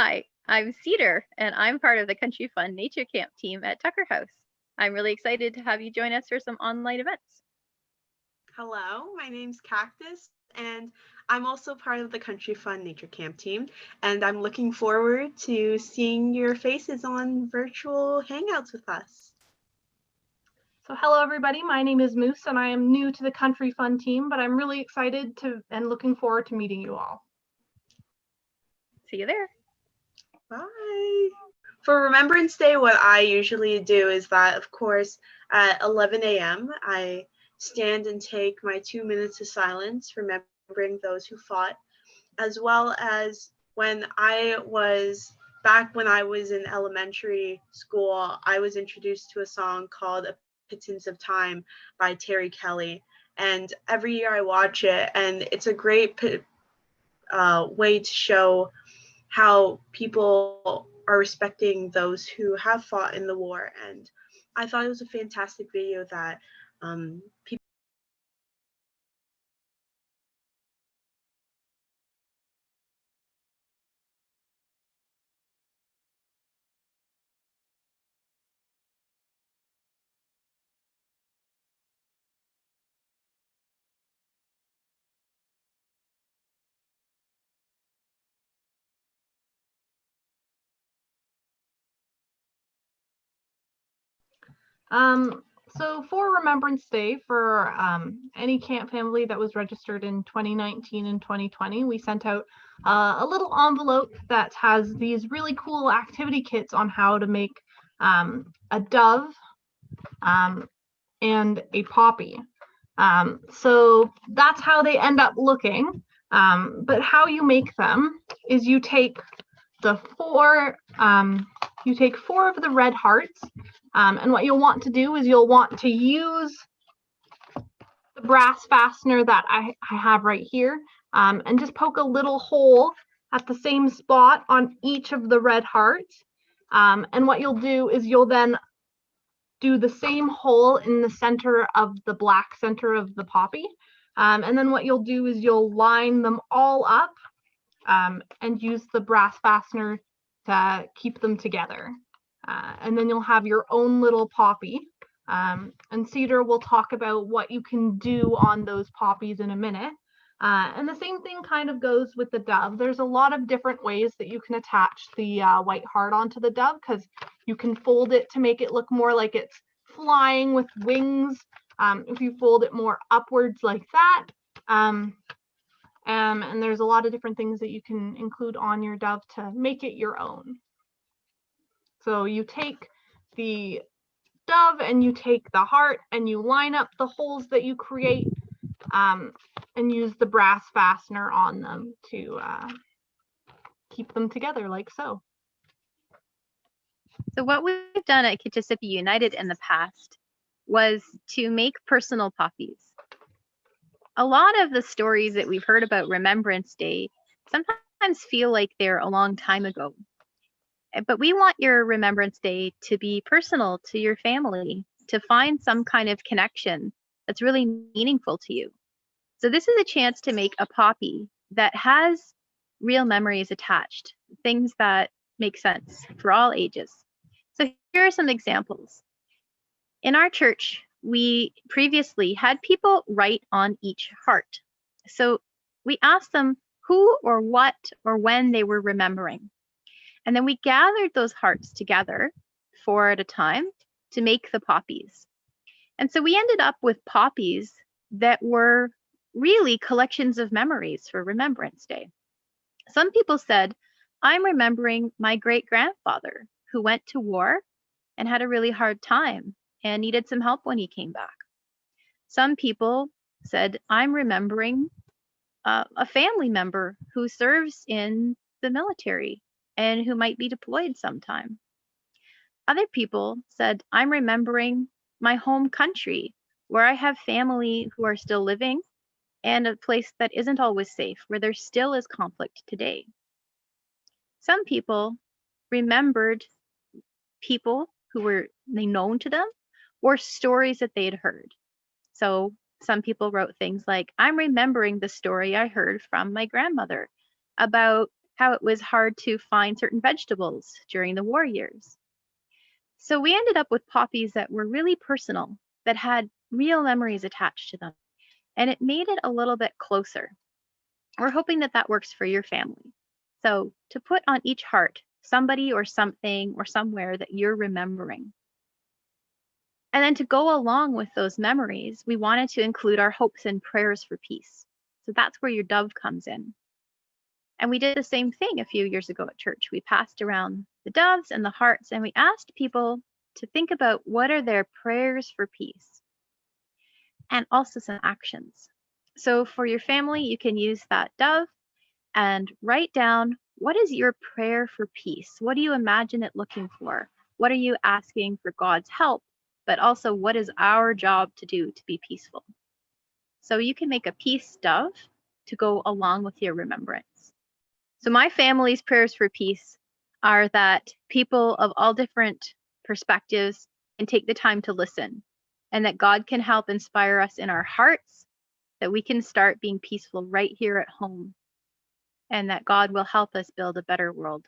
Hi, I'm Cedar, and I'm part of the Country Fun Nature Camp team at Tucker House. I'm really excited to have you join us for some online events. Hello, my name's Cactus, and I'm also part of the Country Fun Nature Camp team, and I'm looking forward to seeing your faces on virtual hangouts with us. So hello everybody, my name is Moose and I am new to the Country Fun team, but I'm really excited and looking forward to meeting you all. See you there. Bye. For Remembrance Day, what I usually do is that, of course, at 11 a.m., I stand and take my 2 minutes of silence, remembering those who fought, as well as when I was in elementary school, I was introduced to a song called A Pittance of Time by Terry Kelly. And every year I watch it, and it's a great way to show how people are respecting those who have fought in the war. And I thought it was a fantastic video that people So for Remembrance Day, for any camp family that was registered in 2019 and 2020, we sent out a little envelope that has these really cool activity kits on how to make a dove and a poppy. So that's how they end up looking. But how you make them is you take four of the red hearts, and what you'll want to do is you'll want to use the brass fastener that I have right here, and just poke a little hole at the same spot on each of the red hearts. And what you'll do is you'll then do the same hole in the center of the black center of the poppy. And then what you'll do is you'll line them all up and use the brass fastener to keep them together. And then you'll have your own little poppy. And Cedar will talk about what you can do on those poppies in a minute. And the same thing kind of goes with the dove. There's a lot of different ways that you can attach the white heart onto the dove, because you can fold it to make it look more like it's flying with wings. If you fold it more upwards like that. And there's a lot of different things that you can include on your dove to make it your own. So you take the dove and you take the heart and you line up the holes that you create, and use the brass fastener on them to keep them together like so. So what we've done at Kitchissippi United in the past was to make personal poppies. A lot of the stories that we've heard about Remembrance Day sometimes feel like they're a long time ago. But we want your Remembrance Day to be personal to your family, to find some kind of connection that's really meaningful to you. So this is a chance to make a poppy that has real memories attached, things that make sense for all ages. So here are some examples. In our church, we previously had people write on each heart. So we asked them who or what or when they were remembering. And then we gathered those hearts together 4 at a time to make the poppies. And so we ended up with poppies that were really collections of memories for Remembrance Day. Some people said, I'm remembering my great-grandfather who went to war and had a really hard time and needed some help when he came back. Some people said, I'm remembering a family member who serves in the military and who might be deployed sometime. Other people said, I'm remembering my home country where I have family who are still living and a place that isn't always safe, where there still is conflict today. Some people remembered people who were known to them or stories that they'd heard. So some people wrote things like, I'm remembering the story I heard from my grandmother about how it was hard to find certain vegetables during the war years. So we ended up with poppies that were really personal, that had real memories attached to them, and it made it a little bit closer. We're hoping that that works for your family. So to put on each heart somebody or something or somewhere that you're remembering. And then to go along with those memories, we wanted to include our hopes and prayers for peace. So that's where your dove comes in. And we did the same thing a few years ago at church. We passed around the doves and the hearts, and we asked people to think about what are their prayers for peace and also some actions. So for your family, you can use that dove and write down, what is your prayer for peace? What do you imagine it looking for? What are you asking for God's help? But also, what is our job to do to be peaceful? So you can make a peace dove to go along with your remembrance. So my family's prayers for peace are that people of all different perspectives can take the time to listen, and that God can help inspire us in our hearts, that we can start being peaceful right here at home, and that God will help us build a better world.